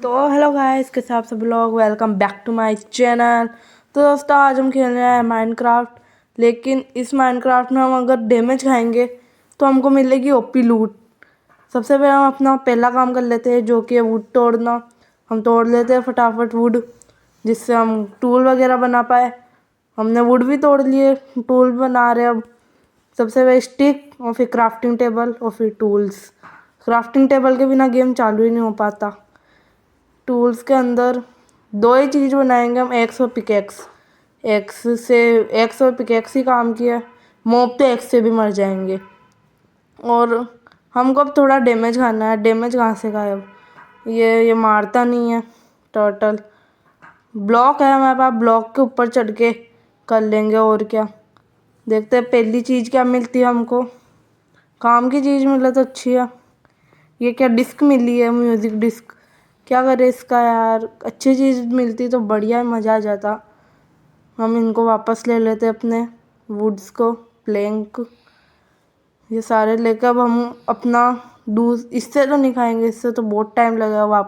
तो hello guys, कैसे आप सब लोग। Welcome back to my channel. तो दोस्तों, आज हम खेल रहे हैं माइनक्राफ्ट। लेकिन इस माइनक्राफ्ट में हम अगर डैमेज खाएंगे तो हमको मिलेगी ओपी लूट। सबसे पहले हम अपना पहला काम कर लेते हैं, जो कि है वुड तोड़ना। हम तोड़ लेते हैं फटाफट वुड, जिससे हम टूल वगैरह बना पाए। हमने वुड भी तोड़ लिए, टूल बना रहे अब। सबसे पहले स्टिक और फिर क्राफ्टिंग टेबल और फिर टूल्स। क्राफ्टिंग टेबल के बिना गेम चालू ही नहीं हो पाता। टूल्स के अंदर दो ही चीज़ बनाएंगे हम, एक्स और पिकेक्स। एक्स और पिकेक्स ही काम किया। मोब तो एक्स से भी मर जाएंगे। और हमको अब थोड़ा डैमेज खाना है। डैमेज कहाँ से खाए अब, ये मारता नहीं है टर्टल। ब्लॉक है हमारे पास, ब्लॉक के ऊपर चढ़ के कर लेंगे। और क्या देखते हैं पहली चीज़ क्या मिलती है हमको। काम की चीज़ मिले तो अच्छी है। ये क्या डिस्क मिली है, म्यूज़िक डिस्क। क्या करे इसका यार, अच्छी चीज़ मिलती तो बढ़िया मज़ा आ जाता। हम इनको वापस ले लेते अपने वुड्स को, प्लैंक ये सारे लेकर। अब हम अपना दूस इससे तो नहीं खाएंगे, इससे तो बहुत टाइम लगेगा।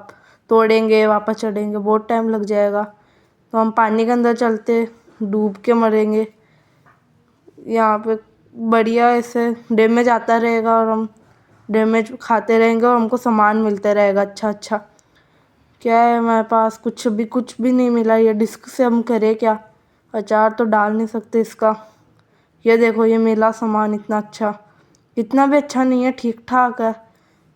तोड़ेंगे वापस चढ़ेंगे, बहुत टाइम लग जाएगा। तो हम पानी के अंदर चलते, डूब के मरेंगे। यहाँ पे बढ़िया ऐसे डैमेज आता रहेगा और हम डैमेज खाते रहेंगे और हमको सामान मिलते रहेगा अच्छा अच्छा। क्या है हमारे पास, कुछ भी नहीं मिला। ये डिस्क से हम करें क्या, अचार तो डाल नहीं सकते इसका। ये देखो, ये मिला सामान इतना अच्छा। इतना भी अच्छा नहीं है, ठीक ठाक है।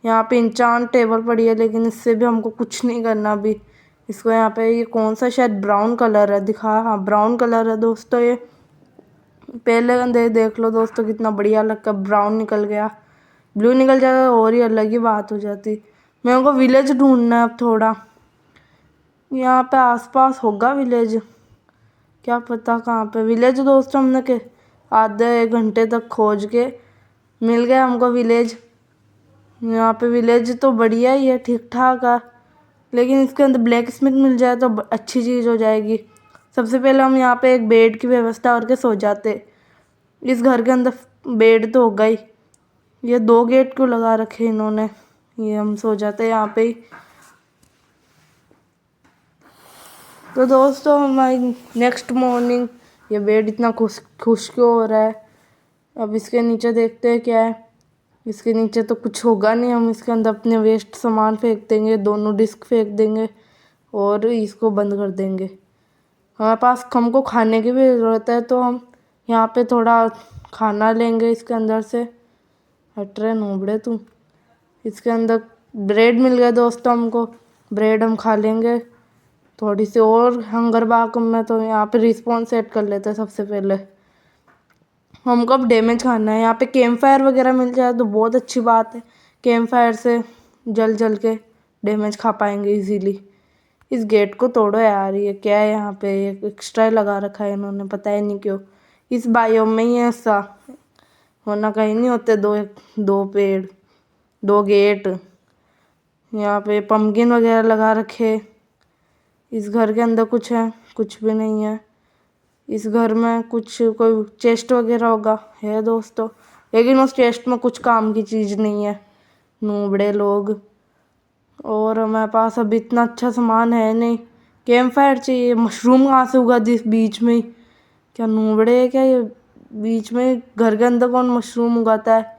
यहाँ पे इंचांट टेबल पड़ी है, लेकिन इससे भी हमको कुछ नहीं करना अभी। इसको यहाँ पे ये कौन सा शायद ब्राउन कलर है, दिखा, हाँ ब्राउन कलर है दोस्तों। ये पहले देख लो दोस्तों, कितना बढ़िया लगता, ब्राउन निकल गया। ब्लू निकल जाएगा और ही अलग ही बात हो जाती। मेरे को विलेज ढूंढना है अब थोड़ा। यहाँ पे आसपास होगा विलेज, क्या पता कहाँ पे विलेज। दोस्तों हमने के आधे घंटे तक खोज के मिल गया हमको विलेज। यहाँ पे विलेज तो बढ़िया ही है, ठीक ठाक है। लेकिन इसके अंदर ब्लैक स्मिथ मिल जाए तो अच्छी चीज़ हो जाएगी। सबसे पहले हम यहाँ पे एक बेड की व्यवस्था करके सो जाते। इस घर के अंदर बेड तो होगा ही। ये दो गेट क्यों लगा रखे इन्होंने, ये हम सो जाते यहाँ पे ही। तो दोस्तों हमारी नेक्स्ट मॉर्निंग, ये बेड इतना खुश क्यों हो रहा है। अब इसके नीचे देखते हैं क्या है। इसके नीचे तो कुछ होगा नहीं। हम इसके अंदर अपने वेस्ट सामान फेंक देंगे, दोनों डिस्क फेंक देंगे और इसको बंद कर देंगे। हमारे पास हमको खाने की भी ज़रूरत है, तो हम यहाँ पे थोड़ा खाना लेंगे इसके अंदर से। हट रहे नूबड़े तू। इसके अंदर ब्रेड मिल गया दोस्तों हमको, ब्रेड हम खा लेंगे। थोड़ी सी और हंगर बाक में, तो यहाँ पे रिस्पॉन्स सेट कर लेते हैं सबसे पहले। हमको अब डैमेज खाना है। यहाँ पे कैंप फायर वगैरह मिल जाए तो बहुत अच्छी बात है। कैंप फायर से जल के डैमेज खा पाएंगे इजीली। इस गेट को तोड़ो यार, ये क्या है यहाँ पे, ये एक्स्ट्रा लगा रखा है इन्होंने, पता ही नहीं क्यों। इस बायोम में ही ऐसा होना, कहीं नहीं होते दो पेड़, दो गेट। यहाँ पे पम्पकिन वगैरह लगा रखे। इस घर के अंदर कुछ है, कुछ भी नहीं है। इस घर में कुछ कोई चेस्ट वगैरह होगा, है दोस्तों, लेकिन उस चेस्ट में कुछ काम की चीज़ नहीं है। नूबड़े लोग। और हमारे पास अब इतना अच्छा सामान है नहीं। कैंप फायर चाहिए। मशरूम कहाँ से उगा दिस बीच में ही, क्या नूबड़े है क्या ये। बीच में घर के अंदर कौन मशरूम उगाता है।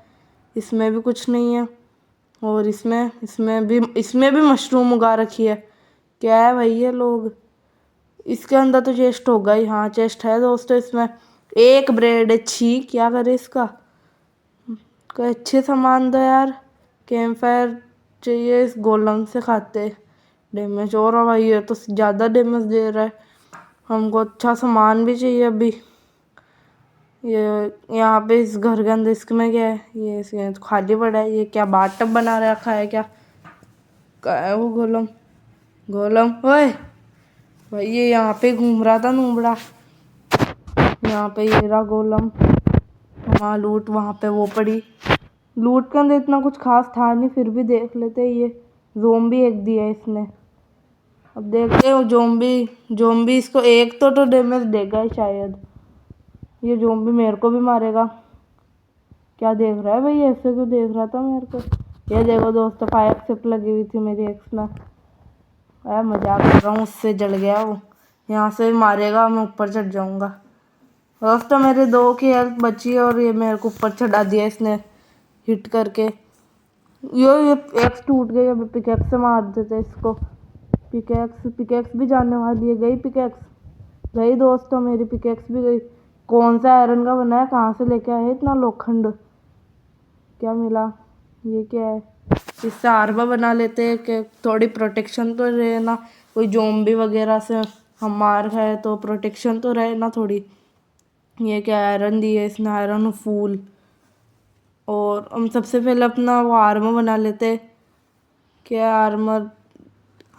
इसमें भी कुछ नहीं है। और इसमें भी मशरूम उगा रखी है। क्या है भाई ये लोग। इसके अंदर तो चेस्ट होगा ही, हाँ चेस्ट है दोस्तों इसमें। एक ब्रेड अच्छी, क्या करे इसका, कोई अच्छे सामान दो यार। कैंप फायर चाहिए, इस गोलम से खाते डैमेज। और भाई ये तो ज़्यादा डैमेज दे रहा है। हमको अच्छा सामान भी चाहिए अभी। ये यहाँ पे इस घर के अंदर इसमें क्या है, ये तो खाली पड़ा है। ये क्या बाथटब बना रखा है क्या है वो गोलम। गोलम ओए भाई, ये यहाँ पे घूम रहा था नूबड़ा। यहाँ पे ये रहा गोलम। वहाँ लूट, वहाँ पे वो पड़ी। लूट के अंदर इतना कुछ खास था नहीं, फिर भी देख लेते। ये ज़ोंबी एक दिया है इसने। अब देखते हो ज़ोंबी इसको एक तो डैमेज देगा ही शायद। ये ज़ोंबी मेरे को भी मारेगा। क्या देख रहा है भाई, ऐसे क्यों देख रहा था मेरे को। ये देखो दोस्तों, 5 एक्सेप्ट लगी हुई थी मेरी एक्स में। मजाक कर रहा हूँ, उससे जल गया वो। यहाँ से मारेगा, मैं ऊपर चढ़ जाऊँगा। दोस्तों मेरे 2 की हेल्थ बची है और ये मेरे को ऊपर चढ़ा दिया इसने हिट करके। ये एक्स टूट गई। अभी पिकेक्स से मार देते इसको। पिकेक्स भी जाने वाली है। गई पिकेक्स, गई दोस्तों, मेरी पिकेक्स भी गई। कौन सा आयरन का बना है, कहाँ से लेके आए इतना लोखंड? क्या मिला? ये क्या है? इससे आर्मर बना लेते हैं कि थोड़ी प्रोटेक्शन तो रहे ना, कोई ज़ॉम्बी वगैरह से हम मार खाए तो प्रोटेक्शन तो रहे ना थोड़ी। ये क्या आयरन दी है इसने, आयरन फूल। और हम सबसे पहले अपना वो आर्मर बना लेते। क्या आर्मर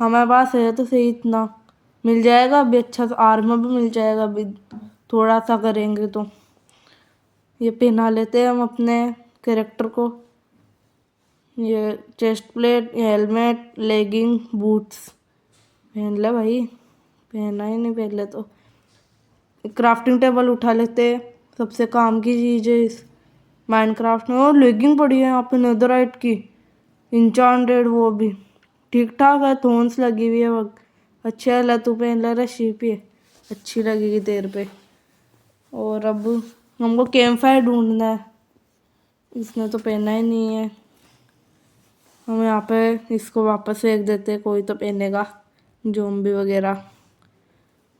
हमारे पास है तो सही, इतना मिल जाएगा अभी। अच्छा सा आर्मर भी मिल जाएगा अभी, थोड़ा सा करेंगे तो। ये पहना लेते हैं हम अपने कैरेक्टर को। ये chest plate, helmet, legging, boots पहन ले भाई। पहना ही नहीं पहले तो। क्राफ्टिंग टेबल उठा लेते, सबसे काम की चीज़ है इस माइनक्राफ्ट में। और लेगिंग पड़ी है यहाँ पे नेदरराइट की, इंचांटेड, वो भी ठीक ठाक है। थोन्स लगी हुई है वो, अच्छी है। तू पहन ले रहा, शीप है, अच्छी लगेगी तेरे पे। और अब हमको कैंप फायर ढूंढना है, इसने तो पहना ही नहीं है। हम यहाँ पे इसको वापस फेंक देते, कोई तो पहनेगा, ज़ॉम्बी वगैरह।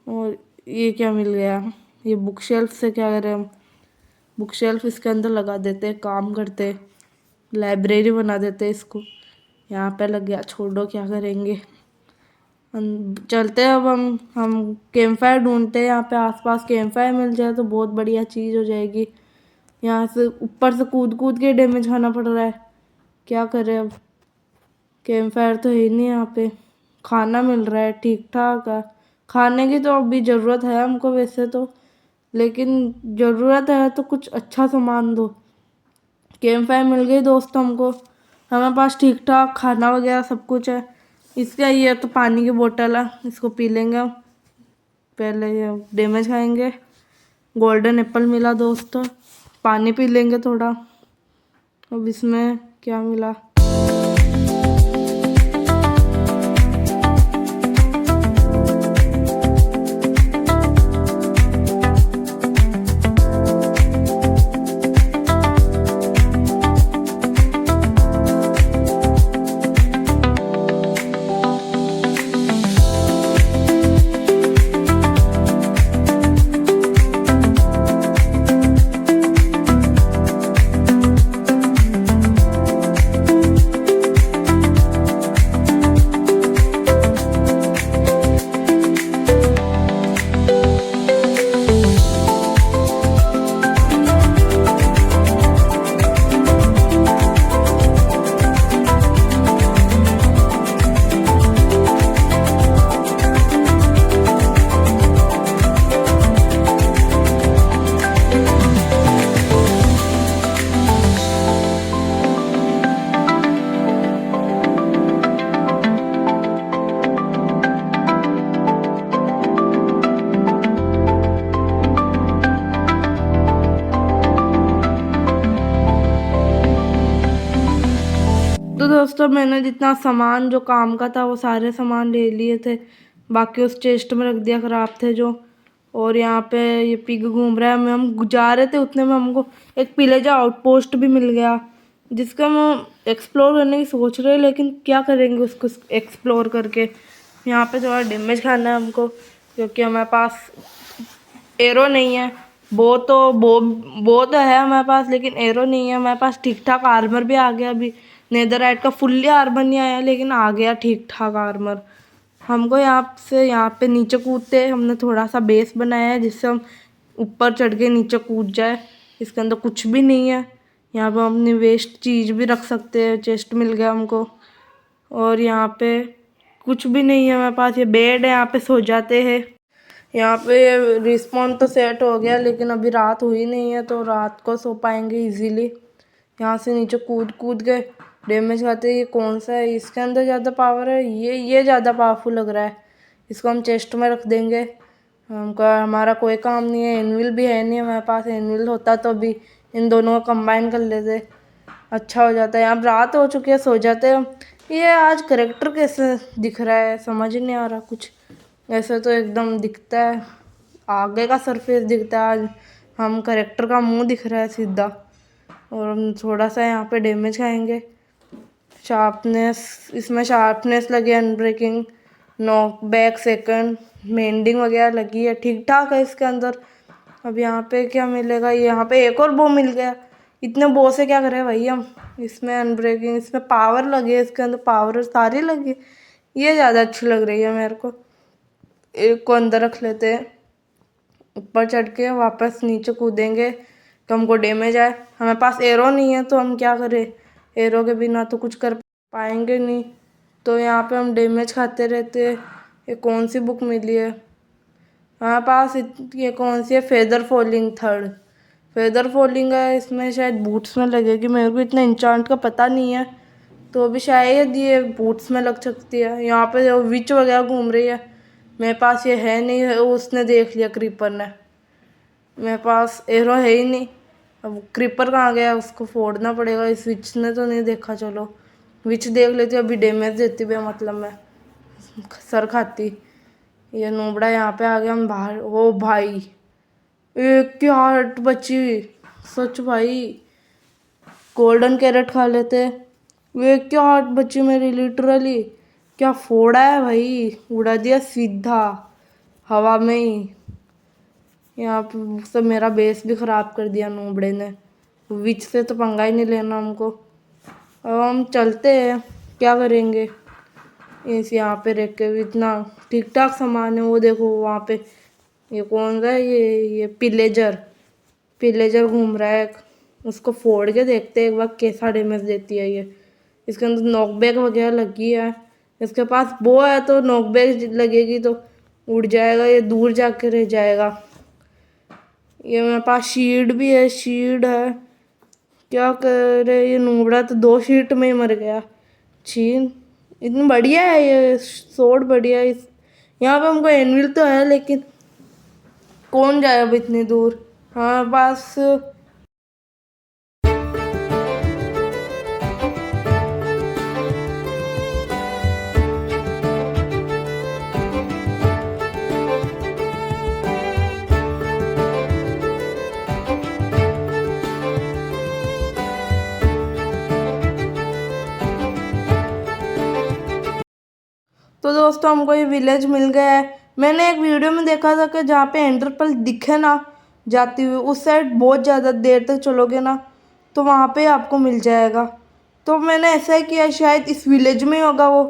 और ये क्या मिल गया? ये बुक शेल्फ से क्या करें हम? बुक शेल्फ इसके अंदर लगा देते, काम करते, लाइब्रेरी बना देते इसको। यहाँ पे लग गया, छोड़ो क्या करेंगे। चलते अब हम कैंप फायर ढूंढते हैं। यहाँ पे आसपास कैंप फायर मिल जाए तो बहुत बढ़िया चीज़ हो जाएगी। यहाँ से ऊपर से कूद कूद के डैमेज खाना पड़ रहा है, क्या करें अब? कैंप फायर तो है नहीं यहाँ पे। खाना मिल रहा है, ठीक ठाक है। खाने की तो अभी ज़रूरत है हमको वैसे तो, लेकिन ज़रूरत है तो कुछ अच्छा सामान दो। कैंप फायर मिल गई दोस्तों हमको, हमारे पास ठीक ठाक खाना वगैरह सब कुछ है। इसका ये तो पानी की बोतल है, इसको पी लेंगे हम। पहले ये डैमेज खाएंगे। गोल्डन एप्पल मिला दोस्तों, पानी पी लेंगे थोड़ा। अब इसमें क्या मिला? तो दोस्तों मैंने जितना सामान जो काम का था वो सारे सामान ले लिए थे, बाकी उस चेस्ट में रख दिया, खराब थे जो। और यहाँ पे ये पिग घूम रहा है। हम जा रहे थे उतने में हमको एक पिलेजा आउटपोस्ट भी मिल गया, जिसका हम एक्सप्लोर करने की सोच रहे हैं, लेकिन क्या करेंगे उसको एक्सप्लोर करके। यहाँ पे थोड़ा डैमेज खाना है हमको, क्योंकि हमारे पास एरो नहीं है। बो तो है हमारे पास, लेकिन एरो नहीं है हमारे पास। ठीक ठाक आर्मर भी आ गया अभी, नेदरराइट का फुल्ली आर्मर नहीं आया, लेकिन आ गया ठीक ठाक आर्मर। हमको यहाँ पे नीचे कूदते, हमने थोड़ा सा बेस बनाया है जिससे हम ऊपर चढ़ के नीचे कूद जाए। इसके अंदर कुछ भी नहीं है। यहाँ पे हम अपनी वेस्ट चीज़ भी रख सकते हैं। चेस्ट मिल गया हमको। और यहाँ पे कुछ भी नहीं है हमारे पास। ये बेड है, यहाँ पे सो जाते हैं। यहाँ पे रिस्पॉन्ड तो सेट हो गया, लेकिन अभी रात हुई नहीं है तो रात को सो पाएंगे इजीली। यहाँ से नीचे कूद कूद के डैमेज खाते। ये कौन सा है? इसके अंदर ज़्यादा पावर है, ये ज़्यादा पावरफुल लग रहा है। इसको हम चेस्ट में रख देंगे। हमारा कोई काम नहीं है। एनविल भी है नहीं हमारे पास। एनविल होता तो भी इन दोनों को कंबाइन कर लेते, अच्छा हो जाता है। अब रात हो चुकी है, सो जाते हैं। ये आज करेक्टर कैसे दिख रहा है समझ नहीं आ रहा कुछ। ऐसे तो एकदम दिखता है, आगे का सरफेस दिखता है, आज हम करेक्टर का मुंह दिख रहा है सीधा। और हम थोड़ा सा यहाँ पे डैमेज खाएंगे। शार्पनेस, इसमें शार्पनेस लगी है, unbreaking, knock back second, mending वगैरह लगी है, ठीक ठाक है इसके अंदर। अब यहाँ पे क्या मिलेगा, यहाँ पे एक और बो मिल गया। इतने बो से क्या करें भाई हम। इसमें अनब्रेकिंग, इसमें पावर लगी है, इसके अंदर पावर सारी लगी है। ये ज़्यादा अच्छी लग रही है मेरे को। एक को अंदर रख लेते हैं, ऊपर चढ़ के वापस नीचे कूदेंगे तो हमको डैमेज आए। हमारे पास एरो नहीं है तो हम क्या करें, एरो के बिना तो कुछ कर पाएंगे नहीं। तो यहाँ पे हम डैमेज खाते रहते हैं। ये कौन सी बुक मिली है हमारे पास, ये कौन सी है, feather falling third, feather falling है। इसमें शायद बूट्स में लगेगी, मेरे को इतना इंचांट का पता नहीं है। तो अभी शायद ये बूट्स में लग सकती है। यहाँ पे विच वगैरह घूम रही है, मेरे पास ये है नहीं है, उसने देख लिया क्रीपर ने। मेरे पास एरो है ही नहीं। अब क्रीपर कहाँ गया, उसको फोड़ना पड़ेगा। इस विच ने तो नहीं देखा, चलो विच देख लेती, अभी डैमेज देती भी मतलब मैं सर खाती। ये नूबड़ा यहाँ पे आ गया, हम बाहर। ओ भाई, एक की हार्ट बची, सच भाई। गोल्डन कैरेट खा लेते। वे क्या हार्ट बची मेरी, लिटरली क्या फोड़ा है भाई, उड़ा दिया सीधा हवा में ही। यहाँ पे सब मेरा बेस भी ख़राब कर दिया नूबड़े ने। विच से तो पंगा ही नहीं लेना हमको। अब हम चलते हैं, क्या करेंगे। इस यहाँ पे रख के भी इतना ठीक ठाक सामान है। वो देखो वहाँ पे ये कौन सा है, ये पिलेजर, पिलेजर घूम रहा है। उसको फोड़ के देखते हैं एक बार कैसा डैमेज देती है ये। इसके अंदर नॉकबैक वगैरह लगी है। इसके पास बो है तो नॉकबैक लगेगी तो उड़ जाएगा, ये दूर जाके रह जाएगा। ये मेरे पास शील्ड भी है, शील्ड है। क्या करे, ये नूबड़ा तो 2 शीट में ही मर गया। छीन, इतनी बढ़िया है ये सोड, बढ़िया है। इस यहाँ पे हमको एनविल तो है, लेकिन कौन जाए अब इतनी दूर। हमारे पास तो दोस्तों हमको ये विलेज मिल गया है। मैंने एक वीडियो में देखा था कि जहाँ पे एंडरपल दिखे ना जाती हुई, उस साइड बहुत ज़्यादा देर तक चलोगे ना तो वहाँ पे आपको मिल जाएगा। तो मैंने ऐसा ही किया, शायद इस विलेज में ही होगा वो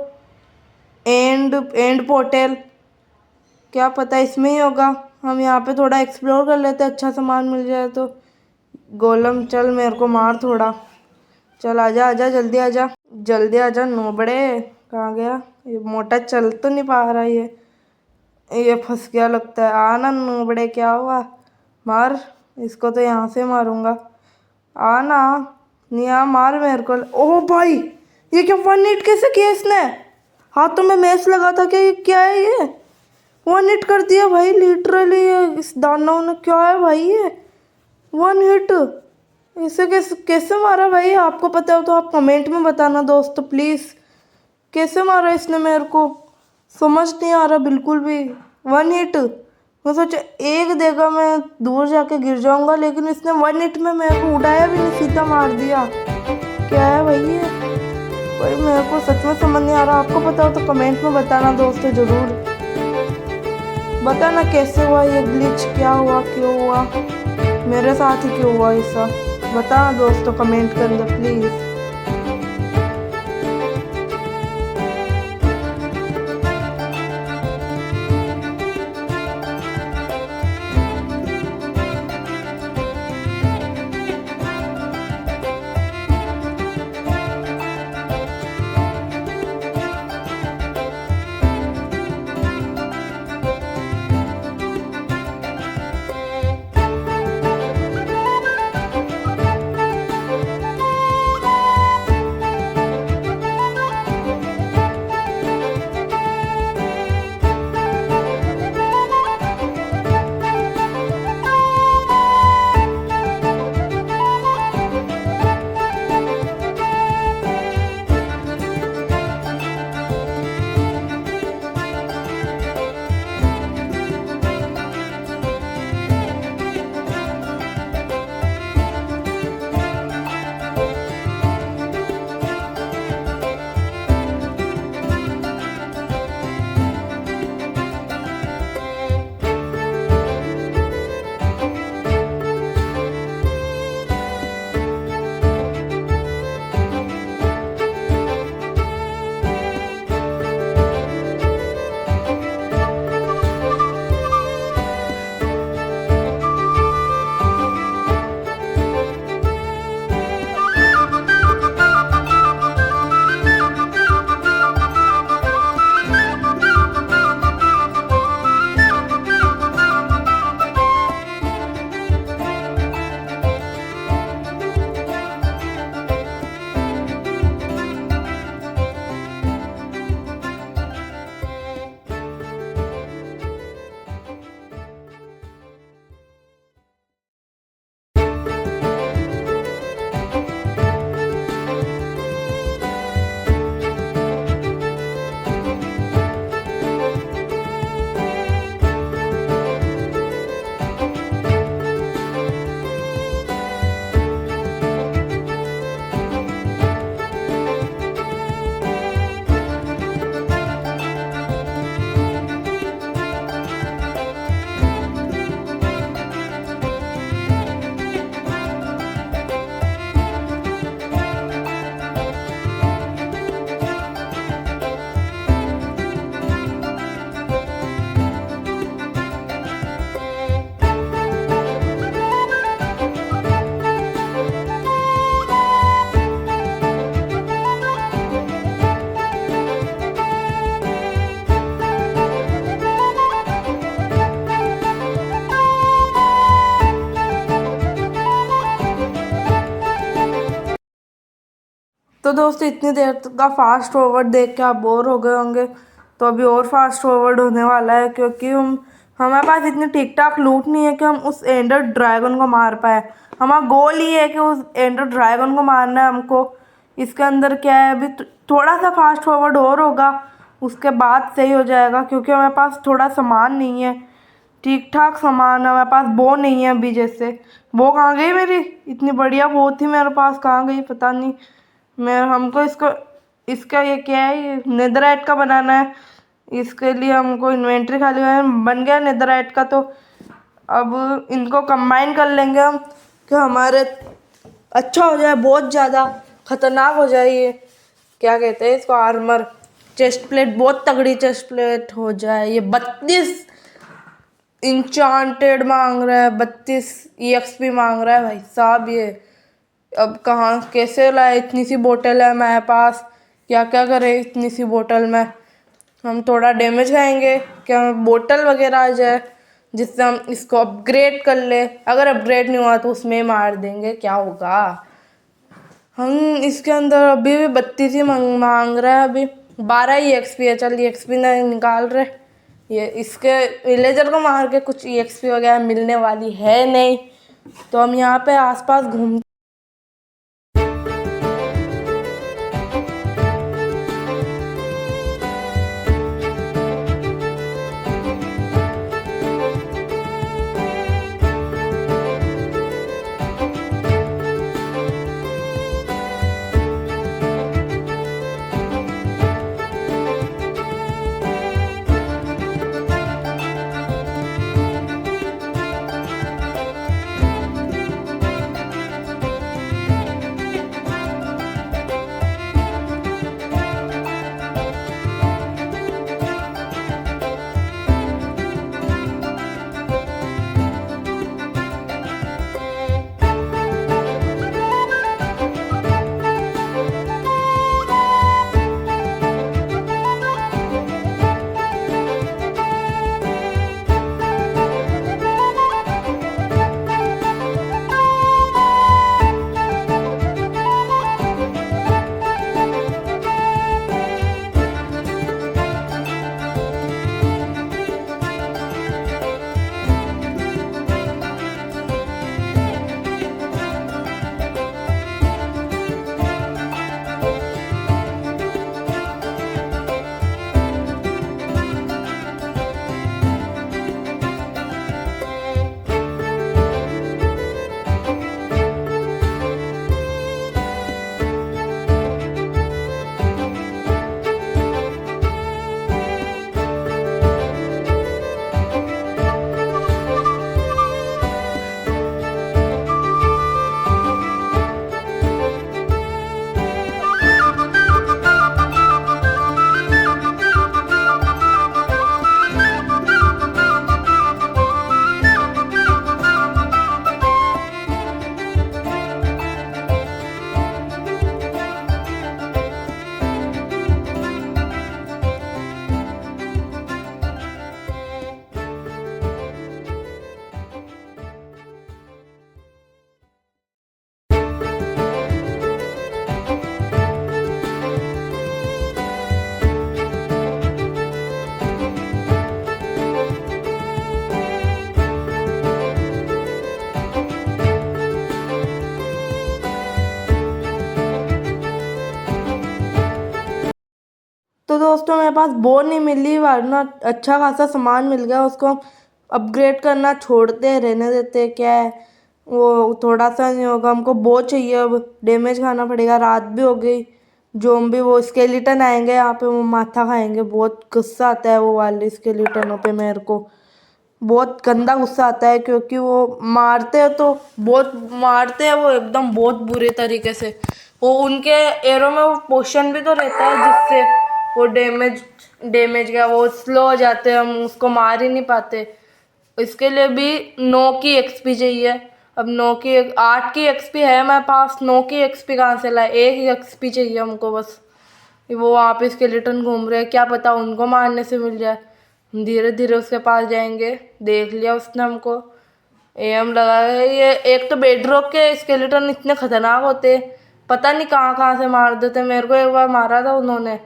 एंड पोर्टल, क्या पता इसमें ही होगा। हम यहाँ पे थोड़ा एक्सप्लोर कर लेते, अच्छा सामान मिल जाए तो। गोलम चल मेरे को मार थोड़ा, चल आजा आजा, जल्दी आजा, जल्दी आजा नोबड़े। कहाँ गया ये मोटा, चल तो नहीं पा रहा ये फंस गया लगता है। आना नोबड़े, क्या हुआ, मार इसको, तो यहाँ से मारूंगा। आना नहीं, आ मार मेरे को। ओह भाई, ये क्या 1 हिट कैसे किया इसने, हाथों में मैच लगा था क्या, ये क्या है, ये 1 हिट कर दिया भाई लिटरली। इस दानव ने, क्या है भाई ये 1 हिट, इसे कैसे कैसे मारा भाई। आपको पता हो तो आप कमेंट में बताना दोस्तों प्लीज़, कैसे मारा इसने मेरे को, समझ नहीं आ रहा बिल्कुल भी। 1 हिट, मैं सोचा एक देगा मैं दूर जाके गिर जाऊंगा, लेकिन इसने 1 हिट में मेरे को उड़ाया भी नहीं, सीधा मार दिया। क्या है भाई ये भाई, मेरे को सच में समझ नहीं आ रहा। आपको पता हो तो कमेंट में बताना दोस्तों, ज़रूर बताना कैसे हुआ ये ग्लिच, क्या हुआ, क्यों हुआ, मेरे साथ ही क्यों हुआ ऐसा, बताना दोस्तों कमेंट के अंदर प्लीज़। तो दोस्तों इतनी देर का फास्ट फॉरवर्ड देख के आप बोर हो गए होंगे, तो अभी और फास्ट फॉरवर्ड होने वाला है, क्योंकि हमारे पास इतनी ठीक ठाक लूट नहीं है कि हम उस एंडर ड्रैगन को मार पाए। हमारा गोल ही है कि उस एंडर ड्रैगन को मारना है हमको। इसके अंदर क्या है, अभी थोड़ा सा फास्ट फॉरवर्ड और होगा, उसके बाद सही हो जाएगा, क्योंकि हमारे पास थोड़ा सामान नहीं है, ठीक ठाक सामान है हमारे पास। बो नहीं है अभी, जैसे बो कहाँ गई मेरी, इतनी बढ़िया बो थी मेरे पास, कहाँ गई पता नहीं। मैं हमको इसका ये क्या है, ये नेदरराइट का बनाना है। इसके लिए हमको इन्वेंट्री खाली बन गया नेदरराइट का। तो अब इनको कंबाइन कर लेंगे हम, कि हमारे अच्छा हो जाए, बहुत ज़्यादा खतरनाक हो जाए। ये क्या कहते हैं इसको, आर्मर, चेस्ट प्लेट, बहुत तगड़ी चेस्ट प्लेट हो जाए। ये 32 इंचांटेड मांग रहा है, 32 EXP मांग रहा है भाई साहब। ये अब कहाँ कैसे लाए, इतनी सी बोतल है हमारे पास, क्या क्या करें इतनी सी बोतल में। हम थोड़ा डैमेज खाएंगे, क्या बोतल वगैरह आ जाए जिससे हम इसको अपग्रेड कर ले। अगर अपग्रेड नहीं हुआ तो उसमें मार देंगे, क्या होगा। हम इसके अंदर अभी भी 32 ही मांग रहा है, अभी 12 ही EXP है। चल EXP नहीं निकाल रहे, ये इसके विलेजर को मार के कुछ EXP वगैरह मिलने वाली है नहीं। तो हम यहाँ पे आसपास घूम तो दोस्तों मेरे पास बो नहीं मिली, वरना अच्छा खासा सामान मिल गया। उसको हम अपग्रेड करना छोड़ते हैं, रहने देते हैं, क्या है वो थोड़ा सा नहीं होगा। हमको बो चाहिए, अब डैमेज खाना पड़ेगा। रात भी हो गई, जोम्बी वो स्केलेटन आएंगे यहाँ पे, वो माथा खाएंगे। बहुत गुस्सा आता है वो वाले स्केलेटनों पे, मेरे को बहुत गंदा गुस्सा आता है, क्योंकि वो मारते हैं तो बहुत मारते हैं वो एकदम बहुत बुरे तरीके से। वो उनके एरो में वो पोशन भी तो रहता है, जिससे वो डैमेज गया वो स्लो हो जाते हैं, हम उसको मार ही नहीं पाते। इसके लिए भी 9 की XP चाहिए। अब 9 की 8 की XP है हमारे पास, 9 की XP कहाँ से लाए, 1 ही XP चाहिए हमको बस। वो वहाँ पे स्केलेटन घूम रहे हैं, क्या पता उनको मारने से मिल जाए। हम धीरे धीरे उसके पास जाएंगे। देख लिया उसने हमको, एम लगा है। ये एक तो बेडरॉक के स्केलेटन इतने खतरनाक होते हैं, पता नहीं कहाँ कहाँ से मार देते। मेरे को एक बार मारा था उन्होंने,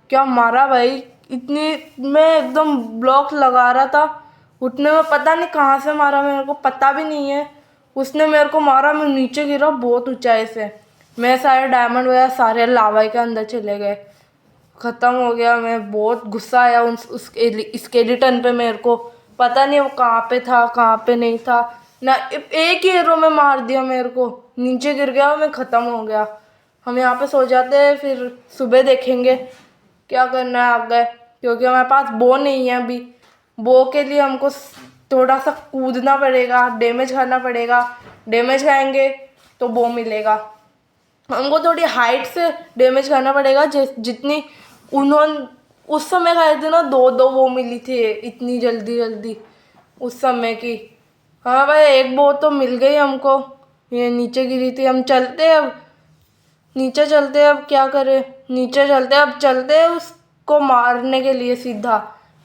क्या मारा भाई, इतनी मैं एकदम ब्लॉक लगा रहा था, उतने में पता नहीं कहाँ से मारा, मेरे को पता भी नहीं है। उसने मेरे को मारा, मैं नीचे गिरा बहुत ऊंचाई से, मैं सारे डायमंड वगैरह सारे लावा के अंदर चले गए, ख़त्म हो गया। मैं बहुत गुस्सा आया उस स्केलेटन पे, मेरे को पता नहीं वो कहाँ पे था कहाँ पे नहीं था ना, एक ही एरो में मार दिया मेरे को, नीचे गिर गया, मैं ख़त्म हो गया। हम यहाँ पे सो जाते हैं, फिर सुबह देखेंगे क्या करना है आगे, क्योंकि हमारे पास बो नहीं है अभी। बो के लिए हमको थोड़ा सा कूदना पड़ेगा, डैमेज खाना पड़ेगा, डैमेज खाएंगे तो बो मिलेगा। हमको थोड़ी हाइट से डैमेज करना पड़ेगा, जितनी उन्होंने उस समय खाए थे ना, दो दो वो मिली थी इतनी जल्दी जल्दी उस समय की। हाँ भाई, एक वो तो मिल गई हमको, ये नीचे गिरी थी। हम चलते अब नीचे चलते, अब क्या करें, नीचे चलते, अब चलते उसको मारने के लिए सीधा।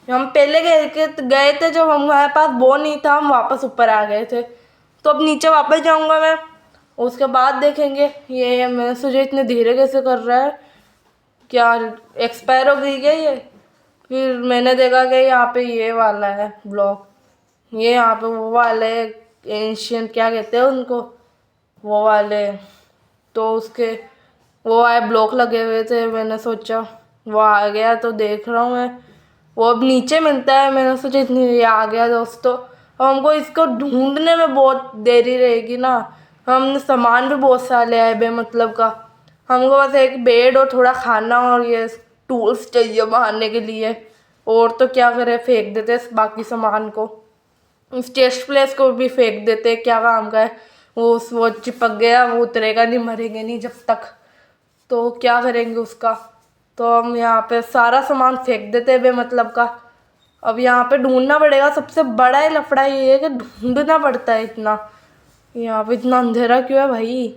हम पहले गए थे जब हमारे पास वो नहीं था, हम वापस ऊपर आ गए थे, तो अब नीचे वापस जाऊंगा मैं, उसके बाद देखेंगे। ये मैं सोचा इतने धीरे कैसे कर रहा है, क्या एक्सपायर हो गई क्या ये। फिर मैंने देखा कि यहाँ पे ये वाला है ब्लॉक, ये यहाँ पे वो वाले एंशियंट क्या कहते हैं उनको, वो वाले, तो उसके वो आए ब्लॉक लगे हुए थे। मैंने सोचा वो आ गया तो देख रहा हूँ मैं, वो अब नीचे मिलता है, मैंने सोचा इतनी ये आ गया दोस्तों। अब हमको इसको ढूंढने में बहुत देरी रहेगी ना, हमने सामान भी बहुत सारा ले आए बेमतलब का। हमको बस एक बेड और थोड़ा खाना और ये टूल्स चाहिए मारने के लिए, और तो क्या करें, फेंक देते बाकी सामान को, उस टेस्ट प्लेस को भी फेंक देते, क्या काम का है। वो चिपक गया, वो उतरेगा नहीं, मरेंगे नहीं जब तक, तो क्या करेंगे उसका। तो हम यहाँ पे सारा सामान फेंक देते हैं बेमतलब का। अब यहाँ पे ढूंढना पड़ेगा, सबसे बड़ा ही लफड़ा ये है कि ढूंढना पड़ता है इतना। यहाँ पे इतना अंधेरा क्यों है भाई।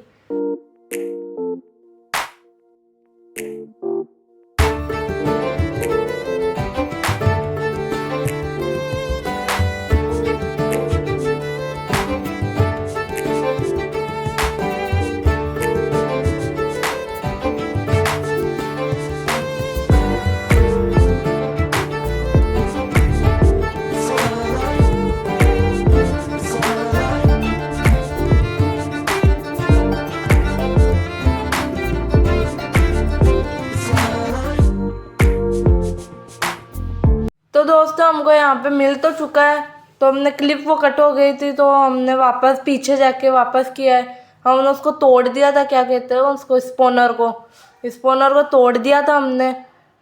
तो दोस्तों हमको यहाँ पे मिल तो चुका है, तो हमने क्लिप वो कट हो गई थी, तो हमने वापस पीछे जाके वापस किया है। हमने उसको तोड़ दिया था, क्या कहते हैं उसको, स्पोनर को तोड़ दिया था हमने।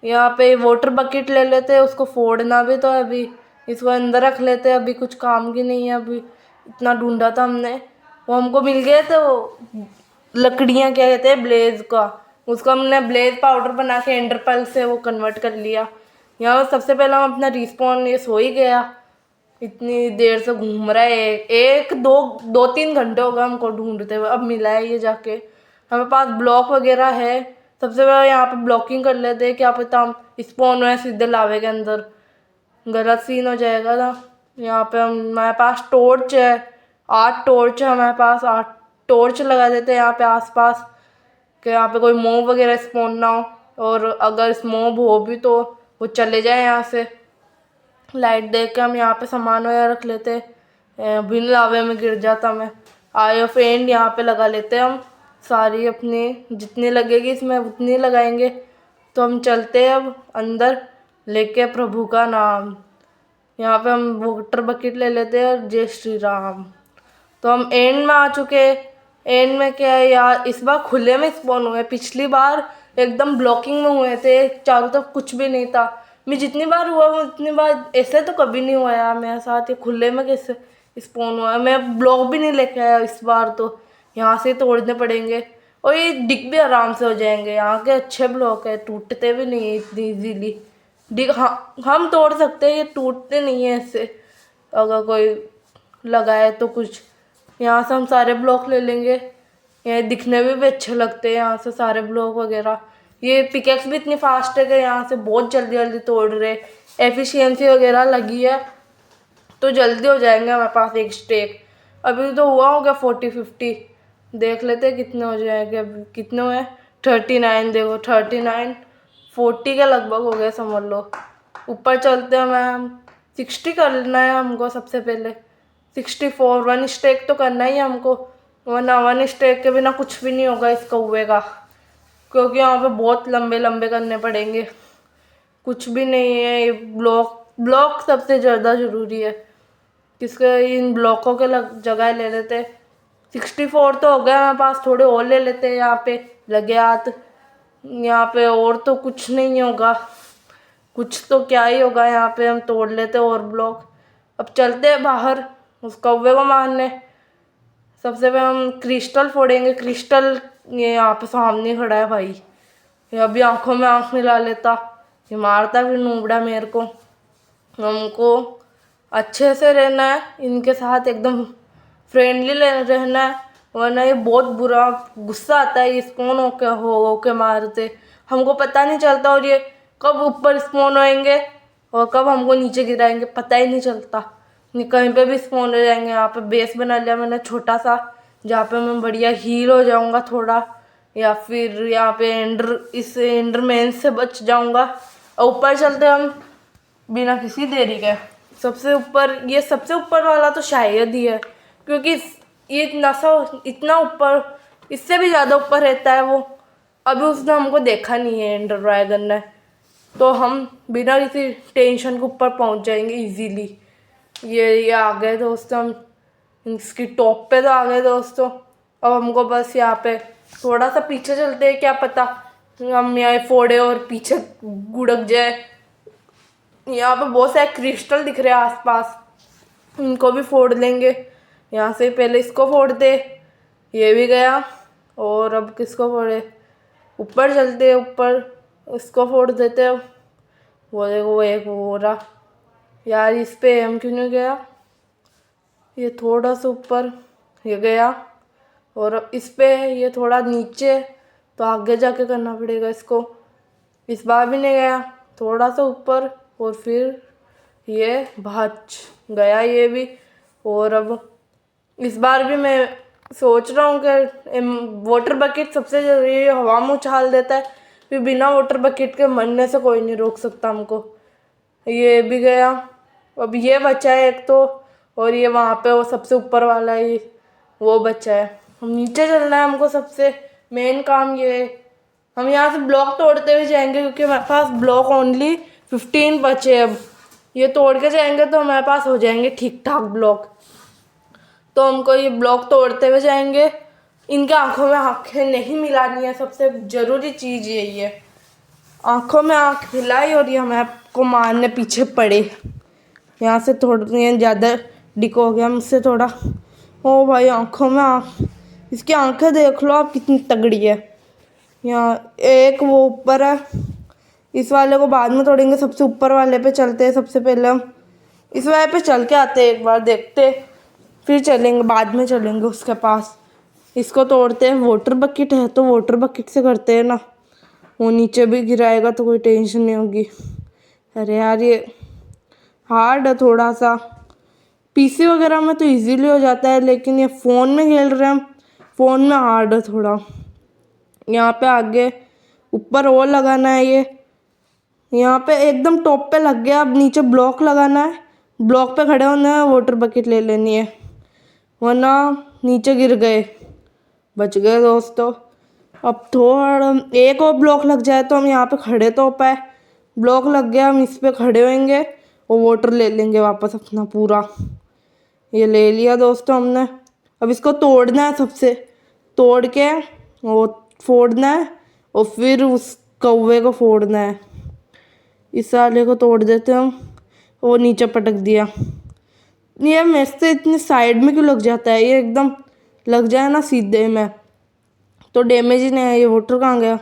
यहाँ पे वाटर बकेट ले लेते हैं, उसको फोड़ना भी तो है अभी, इसको अंदर रख लेते हैं, अभी कुछ काम की नहीं है। अभी इतना ढूंढा था हमने, वो हमको मिल गए थे वो लकड़ियाँ, क्या कहते हैं, ब्लेज का, उसको हमने ब्लेज पाउडर बना के एंडरपल से वो कन्वर्ट कर लिया। यहाँ सबसे पहले हम अपना रिस्पॉन, ये सो ही गया, इतनी देर से घूम रहा है, एक दो दो तीन घंटे हो गए हमको ढूंढते हुए, अब मिला है ये जाके। हमारे पास ब्लॉक वगैरह है, सबसे पहले यहाँ पे ब्लॉकिंग कर लेते हैं, क्या पता हम स्पॉन हुए सीधे लावे के अंदर, गलत सीन हो जाएगा ना। यहाँ पे हमारे पास टॉर्च है, 8 टॉर्च है हमारे पास, 8 टॉर्च लगा देते हैं यहाँ पे आसपास, कि यहाँ पे कोई मॉब वगैरह स्पॉन ना हो, और अगर मॉब हो भी तो वो चले जाए यहाँ से। लाइट देख के हम यहाँ पे सामान वगैरह रख लेते, बिन लावे में गिर जाता मैं। आई ऑफ एंड यहाँ पे लगा लेते हम, सारी अपनी जितनी लगेगी इसमें उतनी लगाएंगे। तो हम चलते हैं अब अंदर लेके प्रभु का नाम। यहाँ पे हम वाटर बकेट ले लेते हैं, जय श्री राम। तो हम एंड में आ चुके हैं। एंड में क्या है यार, इस बार खुले में स्पॉन हुए, पिछली बार एकदम ब्लॉकिंग में हुए थे, चारों तरफ कुछ भी नहीं था। मैं जितनी बार हुआ हूँ उतनी बार ऐसे तो कभी नहीं हुआ यार मेरे साथ, ये खुले में कैसे स्पॉन हुआ है। मैं ब्लॉक भी नहीं लेके आया इस बार, तो यहाँ से तोड़ने पड़ेंगे, और ये डिग भी आराम से हो जाएंगे। यहाँ के अच्छे ब्लॉक है, टूटते भी नहीं है इतनी ईजीली। डिग हाँ, हम तोड़ सकते हैं, ये टूटते नहीं है ऐसे, अगर कोई लगाए तो कुछ। यहाँ से हम सारे ब्लॉक ले लेंगे, ये दिखने में भी अच्छे लगते हैं यहाँ से सारे ब्लॉक वगैरह। ये पिकेक्स भी इतनी फास्ट है कि यहाँ से बहुत जल्दी जल्दी तोड़ रहे, एफिशिएंसी वगैरह लगी है तो जल्दी हो जाएंगे हमारे पास एक स्टेक। अभी तो हुआ होगा 40-50, देख लेते हैं कितने हो जाएंगे। अभी कितने हुए? 39। देखो 39, 40 के लगभग हो गए समझ लो। ऊपर चलते हैं मैम। 60 करना है हमको सबसे पहले। 64 वन स्टेक तो करना ही है हमको, वरना वन स्टेक के बिना कुछ भी नहीं होगा इस कौवे का, क्योंकि यहाँ पे बहुत लंबे लंबे करने पड़ेंगे। कुछ भी नहीं है ये ब्लॉक, ब्लॉक सबसे ज़्यादा ज़रूरी है। किसके इन ब्लॉकों के जगह ले लेते। 64 तो हो गया हमारे पास, थोड़े और ले लेते हैं यहाँ पे लगे हाथ। यहाँ पे और तो कुछ नहीं होगा, कुछ तो क्या ही होगा यहाँ पे। हम तोड़ लेते और ब्लॉक। अब चलते हैं बाहर उस कौवे को मारने। सबसे पहले हम क्रिस्टल फोड़ेंगे। क्रिस्टल ये यहाँ पे सामने खड़ा है भाई, ये अभी आंखों में आंख मिला लेता। ये मारता फिर नूबड़ा मेरे को। हमको अच्छे से रहना है इनके साथ, एकदम फ्रेंडली रहना है, वरना ये बहुत बुरा गुस्सा आता है। ये स्पॉन होके मारते, हमको पता नहीं चलता, और ये कब ऊपर स्पॉन होएंगे और कब हमको नीचे गिराएंगे पता ही नहीं चलता। नहीं कहीं पे भी स्पॉन हो जाएंगे। यहाँ पे बेस बना लिया मैंने छोटा सा, जहाँ पे मैं बढ़िया हील हो जाऊँगा थोड़ा, या फिर यहाँ पे इस एंडरमैन से बच जाऊँगा। और ऊपर चलते हम बिना किसी देरी के। सबसे ऊपर, ये सबसे ऊपर वाला तो शायद ही है, क्योंकि ये इतना ऊपर, इससे भी ज़्यादा ऊपर रहता है वो। अभी उसने हमको देखा नहीं है एंडर ड्रैगन ने, तो हम बिना किसी टेंशन के ऊपर पहुंच जाएंगे इजीली। ये आ गए दोस्तों, हम इसकी टॉप पे तो आ गए दोस्तों। अब हमको बस यहाँ पे थोड़ा सा पीछे चलते हैं, क्या पता हम यहाँ फोड़े और पीछे गुड़क जाए। यहाँ पे बहुत सारे क्रिस्टल दिख रहे हैं आसपास, इनको भी फोड़ लेंगे। यहाँ से पहले इसको फोड़ दे, ये भी गया। और अब किसको फोड़े? ऊपर चलते, ऊपर इसको फोड़ देते हैं। वो देखो वो एक हो रहा यार, इस पे हम क्यों नहीं गया? ये थोड़ा सा ऊपर ये गया, और अब इस पे ये थोड़ा नीचे, तो आगे जाके करना पड़ेगा इसको। इस बार भी नहीं गया, थोड़ा सा ऊपर, और फिर ये भाज गया ये भी। और अब इस बार भी मैं सोच रहा हूँ कि वाटर बकेट सबसे ज़रूरी है, हवा में उछाल देता है, फिर बिना वाटर बकेट के मरने से कोई नहीं रोक सकता हमको। ये भी गया, अब ये बचा है एक तो, और ये वहाँ पे वो सबसे ऊपर वाला है वो बचा है। हम नीचे चलना है हमको, सबसे मेन काम ये है। हम यहाँ से ब्लॉक तोड़ते हुए जाएंगे, क्योंकि हमारे पास ब्लॉक ओनली 15 बचे। अब ये तोड़ के जाएंगे तो हमारे पास हो जाएंगे ठीक ठाक ब्लॉक। तो हमको ये ब्लॉक तोड़ते हुए जाएंगे। इनके आंखों में आंखें नहीं मिलानी है, सबसे ज़रूरी चीज़ यही है। आंखों में आंख मिलाई और ये हमें को मारने पीछे पड़े। यहाँ से थोड़ा ज़्यादा डिको हो गया मुझसे थोड़ा। ओ भाई आंखों में आंख, इसकी आंखें देख लो आप कितनी तगड़ी है। यहाँ एक वो ऊपर है, इस वाले को बाद में तोड़ेंगे। सबसे ऊपर वाले पे चलते हैं सबसे पहले हम। इस वाले पे चल के आते हैं, एक बार देखते, फिर चलेंगे, बाद में चलेंगे उसके पास। इसको तोड़ते हैं। वाटर बकेट है तो वाटर बकेट से करते हैं ना, वो नीचे भी गिराएगा तो कोई टेंशन नहीं होगी। अरे यार ये हार्ड है थोड़ा सा। पीसी वगैरह में तो इजीली हो जाता है, लेकिन ये फ़ोन में खेल रहे हैं हम, फ़ोन में हार्ड है थोड़ा। यहाँ पे आगे ऊपर और लगाना है ये, यहाँ पे एकदम टॉप पे लग गया। अब नीचे ब्लॉक लगाना है, ब्लॉक पे खड़े होना है, वाटर बकेट ले लेनी है, वरना नीचे गिर गए, बच गए दोस्तों। अब थोड़ा एक और ब्लॉक लग जाए तो हम यहाँ पे खड़े तो हो पाए। ब्लॉक लग गया, हम इस पे खड़े होंगे और वाटर ले लेंगे वापस अपना पूरा। ये ले लिया दोस्तों हमने। अब इसको तोड़ना है, सबसे तोड़ के वो फोड़ना है, और फिर उस कौवे को फोड़ना है। इस साले को तोड़ देते हम, वो नीचे पटक दिया। ये मेरे से इतनी साइड में क्यों लग जाता है? ये एकदम लग जाए ना सीधे में तो डैमेज ही नहीं है। ये वाटर कहाँ गया?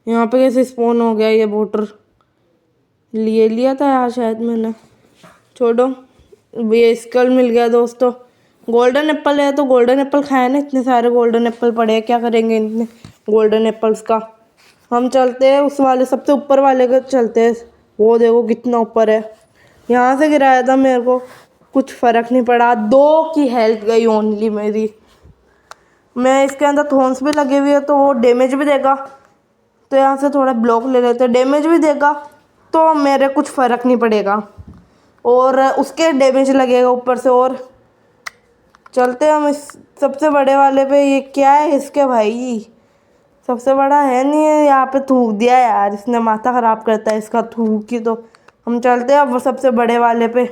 यहाँ पे कैसे स्पॉन हो गया ये वाटर? ले लिया था यार शायद मैंने, छोड़ो। ये स्कल मिल गया दोस्तों। गोल्डन एप्पल है तो गोल्डन एप्पल खाए ना, इतने सारे गोल्डन एप्पल पड़े हैं, क्या करेंगे इतने गोल्डन एप्पल्स का? हम चलते हैं उस वाले सबसे ऊपर वाले को चलते हैं। वो देखो कितना ऊपर है। यहाँ से गिराया था, मेरे को कुछ फ़र्क नहीं पड़ा। 2 की हेल्थ गई ओनली मेरी। मैं इसके अंदर थॉर्न्स भी लगे हुए हैं तो वो डैमेज भी देगा, तो यहाँ से थोड़ा ब्लॉक ले लेते हैं, डैमेज भी देगा तो मेरे कुछ फ़र्क नहीं पड़ेगा, और उसके डैमेज लगेगा ऊपर से। और चलते हम इस सबसे बड़े वाले पे। ये क्या है इसके भाई, सबसे बड़ा है नहीं है, यहाँ पे थूक दिया यार इसने, माथा ख़राब करता है इसका थूक ही। तो हम चलते हैं अब सबसे बड़े वाले पे,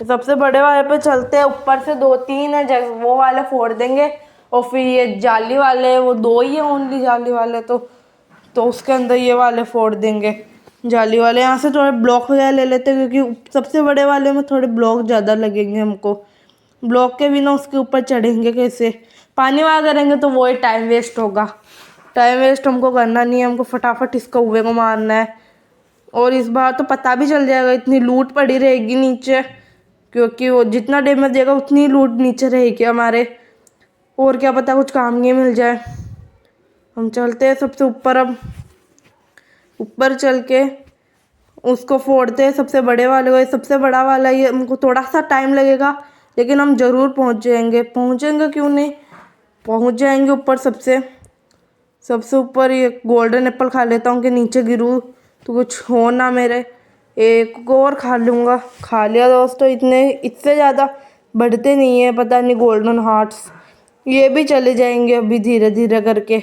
सबसे बड़े वाले पे चलते हैं। ऊपर से 2-3 है जगह, वो वाले फोड़ देंगे, और फिर ये जाली वाले, वो 2 ही है ओनली जाली वाले, तो उसके अंदर ये वाले फोड़ देंगे जाली वाले। यहाँ से थोड़े ब्लॉक वगैरह ले लेते हैं, क्योंकि सबसे बड़े वाले में थोड़े ब्लॉक ज़्यादा लगेंगे हमको, ब्लॉक के बिना उसके ऊपर चढ़ेंगे कैसे, पानी वहाँ करेंगे तो वो ही टाइम वेस्ट होगा। टाइम वेस्ट हमको करना नहीं है, हमको फटाफट इस कौवे को मारना है। और इस बार तो पता भी चल जाएगा, इतनी लूट पड़ी रहेगी नीचे, क्योंकि वो जितना डैमेज देगा उतनी लूट नीचे रहेगी हमारे, और क्या पता कुछ काम की मिल जाए। हम चलते हैं सबसे ऊपर, अब ऊपर चल के उसको फोड़ते हैं सबसे बड़े वाले को। ये सबसे बड़ा वाला, ये हमको थोड़ा सा टाइम लगेगा लेकिन हम ज़रूर पहुँचेंगे क्यों नहीं, पहुँच जाएंगे ऊपर सबसे ऊपर। ये गोल्डन एप्पल खा लेता हूँ कि नीचे गिरूँ तो कुछ हो ना मेरे, एक को और खा लूँगा। खा लिया दोस्तों, इतने इससे ज़्यादा बढ़ते नहीं है, पता नहीं गोल्डन हार्ट्स ये भी चले जाएंगे अभी धीरे धीरे करके।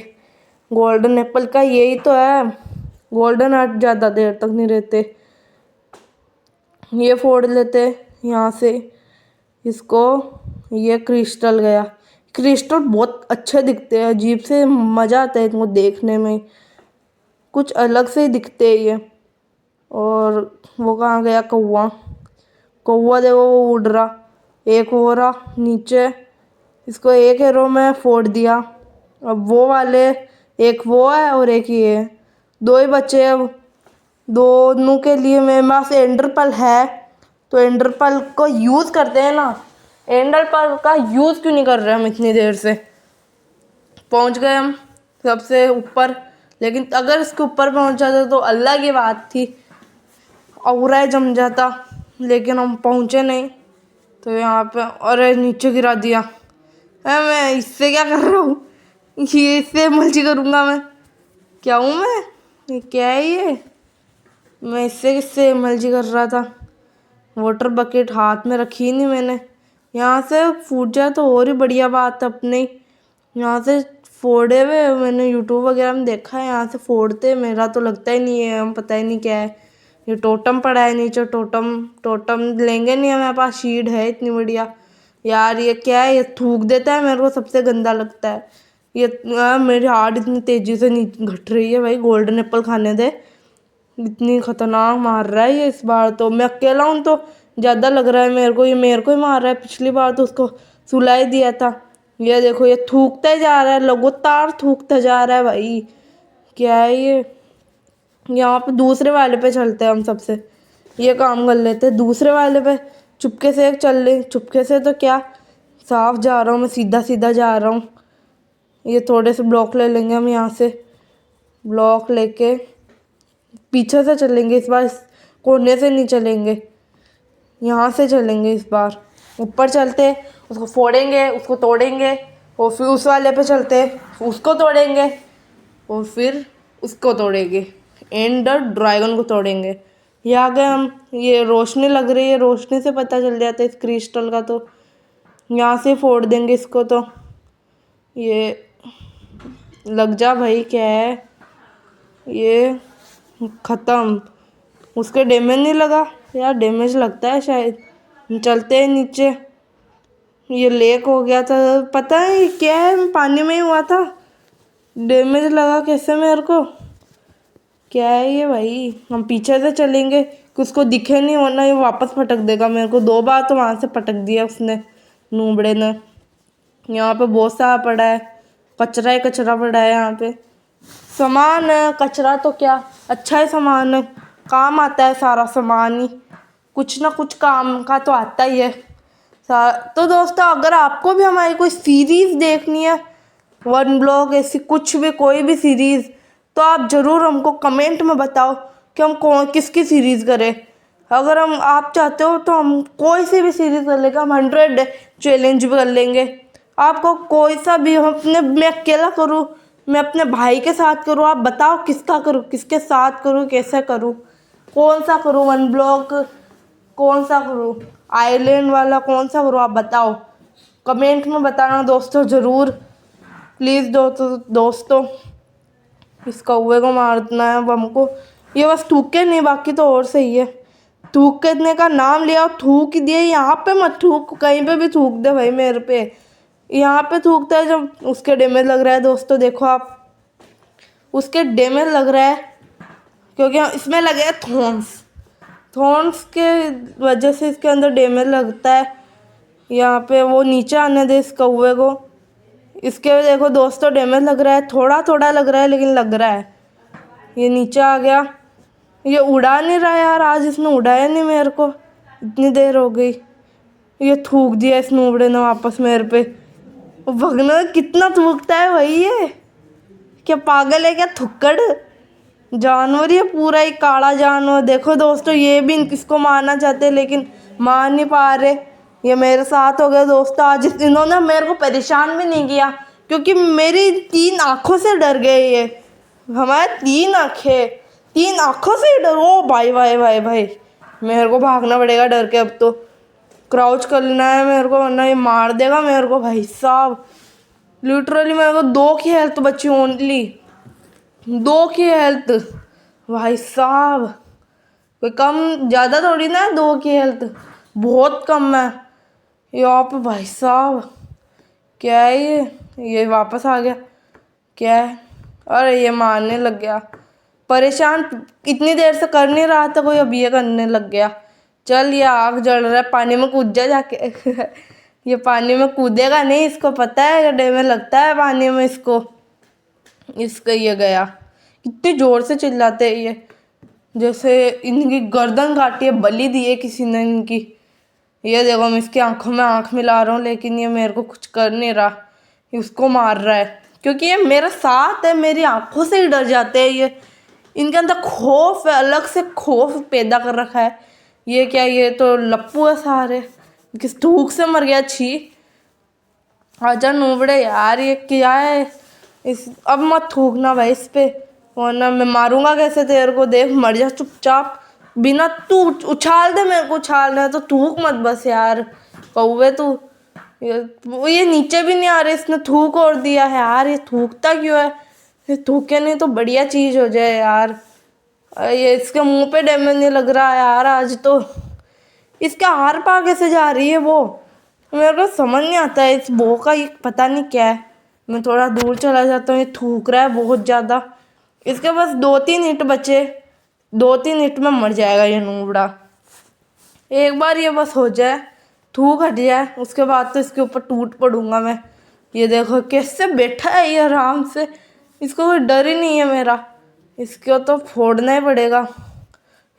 गोल्डन एप्पल का यही तो है, गोल्डन हार्ट ज़्यादा देर तक नहीं रहते। ये फोड़ लेते यहाँ से इसको, ये क्रिस्टल गया। क्रिस्टल बहुत अच्छे दिखते हैं, अजीब से मज़ा आता है इनको देखने में, कुछ अलग से ही दिखते हैं ये। और वो कहाँ गया कौवा, कौवा देखो वो उड़ रहा, एक हो रहा नीचे, इसको एक एरो में फोड़ दिया। अब वो वाले, एक वो है और एक ये है, 2 ही बचे अब। दोनों के लिए मेरे पास एंडर पर्ल है, तो एंडर पर्ल को यूज़ करते हैं ना। एंडर पर्ल का यूज़ क्यों नहीं कर रहे हम इतनी देर से। पहुंच गए हम सबसे ऊपर, लेकिन अगर इसके ऊपर पहुंच जाते तो अल्लाह की बात थी, औरा जम जाता, लेकिन हम पहुंचे नहीं। तो यहाँ पे, अरे नीचे गिरा दिया। मैं इससे क्या कर रहा हूँ, ये इससे मर्जी करूँगा मैं, क्या हूँ मैं, ये क्या है ये, मैं इससे किससे मर्जी कर रहा था। वाटर बकेट हाथ में रखी नहीं मैंने, यहाँ से फूट जाए तो और ही बढ़िया बात है अपनी। यहाँ से फोड़े हुए मैंने यूट्यूब वगैरह में देखा है, यहाँ से फोड़ते, मेरा तो लगता ही नहीं है, हम पता ही नहीं क्या है। ये टोटम पड़ा है नीचे, टोटम लेंगे नहीं, हमारे पास शीट है इतनी बढ़िया। यार ये क्या है, ये थूक देता है, मेरे को सबसे गंदा लगता है ये। मेरी हार्ट इतनी तेज़ी से घट रही है भाई, गोल्डन एप्पल खाने दे, इतनी खतरनाक मार रहा है ये। इस बार तो मैं अकेला हूँ तो ज़्यादा लग रहा है मेरे को, ये मेरे को ही मार रहा है, पिछली बार तो उसको सुलाई दिया था। ये देखो ये थूकता ही जा रहा है, लगातार थूकता जा रहा है भाई, क्या है ये। यहाँ पे दूसरे वाले पे चलते हैं हम, सबसे ये काम कर लेते हैं दूसरे वाले पे, चुपके से चल ले, चुपके से तो क्या, साफ जा रहा हूँ मैं, सीधा सीधा जा रहा हूँ। ये थोड़े से ब्लॉक ले लेंगे हम, यहाँ से ब्लॉक लेके पीछे से चलेंगे इस बार, इस कोने से नहीं चलेंगे, यहाँ से चलेंगे इस बार। ऊपर चलते, उसको फोड़ेंगे, उसको तोड़ेंगे, और फिर उस वाले पे चलते, उसको तोड़ेंगे, और फिर उसको तोड़ेंगे, एंडर ड्रैगन को तोड़ेंगे। ये आ गए हम, ये रोशनी लग रही है, रोशनी से पता चल जाता है इस क्रिस्टल का, तो यहाँ से फोड़ देंगे इसको। तो ये लग जा भाई, क्या है ये, ख़त्म। उसके डैमेज नहीं लगा यार, डैमेज लगता है शायद। चलते हैं नीचे, ये लेक हो गया था, पता है क्या है, पानी में ही हुआ था, डैमेज लगा कैसे मेरे को, क्या है ये भाई। हम पीछे से चलेंगे कि उसको दिखे नहीं, वरना ये वापस पटक देगा मेरे को। 2 बार तो वहाँ से पटक दिया उसने, नूबड़े ने। यहाँ पे बहुत सारा पड़ा है, कचरा ही कचरा पड़ा है यहाँ पे। सामान है, कचरा तो क्या, अच्छा है सामान है, काम आता है सारा सामान ही, कुछ ना कुछ काम का तो आता ही है। तो दोस्तों अगर आपको भी हमारी कोई सीरीज़ देखनी है, वन ब्लॉग ऐसी कुछ भी, कोई भी सीरीज़, तो आप ज़रूर हमको कमेंट में बताओ कि हम किसकी सीरीज़ करें। अगर आप चाहते हो तो हम कोई सी भी सीरीज़ कर लेंगे, हम 100 चैलेंज भी कर लेंगे। आपको कोई सा भी मैं अकेला करूँ, मैं अपने भाई के साथ करूँ, आप बताओ किसका करूँ, किसके साथ करूँ, कैसे करूँ, कौन सा करूँ, वन ब्लॉक कौन सा करूँ, आइलैंड वाला कौन सा करूँ, आप बताओ कमेंट में बताना दोस्तों ज़रूर प्लीज़। दोस्तों इस कौवे को मारना है अब हमको। ये बस थूके नहीं, बाकी तो और सही है। थूकने का नाम लिया, थूक दिए। यहाँ पे मत थूक, कहीं पे भी थूक दे भाई मेरे पे। यहाँ पे थूकता है जब उसके डैमेज लग रहा है दोस्तों, देखो आप उसके डैमेज लग रहा है क्योंकि इसमें लगे हैं थॉर्न्स के वजह से इसके अंदर डैमेज लगता है। यहाँ पे वो नीचे आने दे इस कौवे को। इसके देखो दोस्तों डैमेज लग रहा है, थोड़ा थोड़ा लग रहा है लेकिन लग रहा है। ये नीचे आ गया, ये उड़ा नहीं रहा यार, आज इसने उड़ाया नहीं मेरे को, इतनी देर हो गई। ये थूक दिया इस नूबड़े ने वापस मेरे पे। भगना कितना थूकता है भाई, ये क्या पागल है क्या, थुक्कड़ जानवर, ये पूरा ही काला जानवर। देखो दोस्तों ये भी इसको मारना चाहते लेकिन मार नहीं पा रहे। ये मेरे साथ हो गया दोस्तों, आज इन्होंने मेरे को परेशान भी नहीं किया क्योंकि मेरी 3 आँखों से डर गए। ये हमारे 3 आँखों से डर। ओ भाई भाई भाई भाई, मेरे को भागना पड़ेगा डर के। अब तो क्राउच करना है मेरे को वरना ये मार देगा मेरे को भाई साहब। लिटरली मेरे को 2 की हेल्थ बची, ओनली 2 की हेल्थ भाई साहब। कोई कम ज़्यादा थोड़ी ना है 2 की हेल्थ, बहुत कम है। यहाँ पे भाई साहब क्या है ये वापस आ गया क्या है। अरे ये मारने लग गया, परेशान इतनी देर से कर नहीं रहा था कोई, अब ये करने लग गया। चल ये आग जल रहा है, पानी में कूद जा जाके ये पानी में कूदेगा नहीं, इसको पता है डैमेज लगता है पानी में इसको। इसका ये गया, कितनी ज़ोर से चिल्लाते हैं ये, जैसे इनकी गर्दन काटी है, बलि दी है किसी ने इनकी। ये देखो मैं इसकी आंखों में आंख मिला रहा हूँ लेकिन ये मेरे को कुछ कर नहीं रहा, ये उसको मार रहा है क्योंकि ये मेरे साथ है, मेरी आंखों से ही डर जाते हैं ये। इनके अंदर खौफ है, अलग से खौफ पैदा कर रखा है। ये क्या, ये तो लप्पू है सारे, किस धूप से मर गया। छी आजा नूबड़े यार, ये क्या है इस, अब मत थूकना भाई इस पे वरना मैं मारूंगा कैसे तेरे को। देख मर जा चुपचाप, बिना तू उछाल दे मेरे को, उछालना है तो थूक मत बस यार कौवे तू। ये नीचे भी नहीं आ रहे, इसने थूक और दिया है यार। ये थूकता क्यों है, ये थूके नहीं तो बढ़िया चीज़ हो जाए यार। ये इसके मुंह पे डैमेज नहीं लग रहा यार आज तो। इसका हार पा कैसे जा रही है वो, मेरे को समझ नहीं आता है इस बो का, ये पता नहीं क्या है। मैं थोड़ा दूर चला जाता हूँ, ये थूक रहा है बहुत ज़्यादा। इसके बस 2-3 हिट बचे, 2-3 हिट में मर जाएगा ये नूबड़ा। एक बार ये बस हो जाए, थूक हट जाए, उसके बाद तो इसके ऊपर टूट पड़ूंगा मैं। ये देखो कैसे बैठा है ये आराम से, इसको कोई डर ही नहीं है मेरा। इसको तो फोड़ना ही पड़ेगा।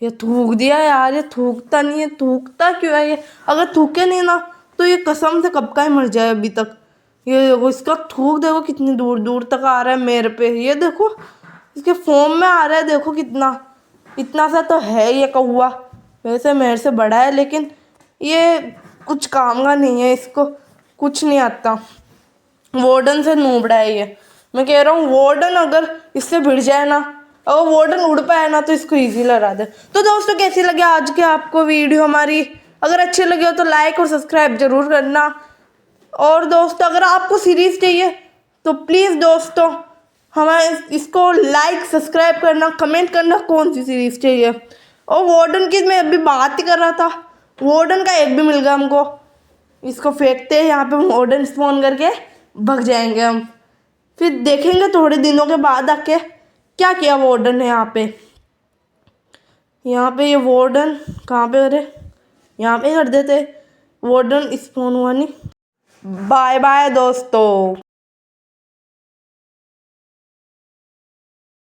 ये थूक दिया यार, ये थूकता नहीं है, थूकता क्यों है ये। अगर थूके नहीं ना तो ये कसम से कब का ही मर जाए अभी तक। ये देखो इसका थूक देखो कितनी दूर दूर तक आ रहा है मेरे पे। ये देखो इसके फोम में आ रहा है, देखो कितना, इतना सा तो है ये कौवा। वैसे मेरे से बड़ा है लेकिन ये कुछ काम का नहीं है, इसको कुछ नहीं आता। वार्डन से नूबड़ा है ये, मैं कह रहा हूँ वार्डन अगर इससे भिड़ जाए ना, अगर वार्डन उड़ पाए ना तो इसको इजी लगा दे। तो दोस्तों कैसी लगे आज के आपको वीडियो हमारी, अगर अच्छे लगे हो तो लाइक और सब्सक्राइब जरूर करना। और दोस्तों अगर आपको सीरीज़ चाहिए तो प्लीज़ दोस्तों हमारे इसको लाइक सब्सक्राइब करना, कमेंट करना कौन सी सीरीज़ चाहिए। और वार्डन की मैं अभी बात ही कर रहा था, वार्डन का एक भी मिल गया हमको, इसको फेंकते हैं यहाँ पे, वार्डन स्पॉन करके भग जाएंगे हम। फिर देखेंगे थोड़े दिनों के बाद आके क्या किया वार्डन ने यहाँ पे। यहाँ पे ये वार्डन कहाँ पे, अरे यहाँ पे कर देते, वार्डन स्पॉन हुआ नहीं। बाय बाय दोस्तों।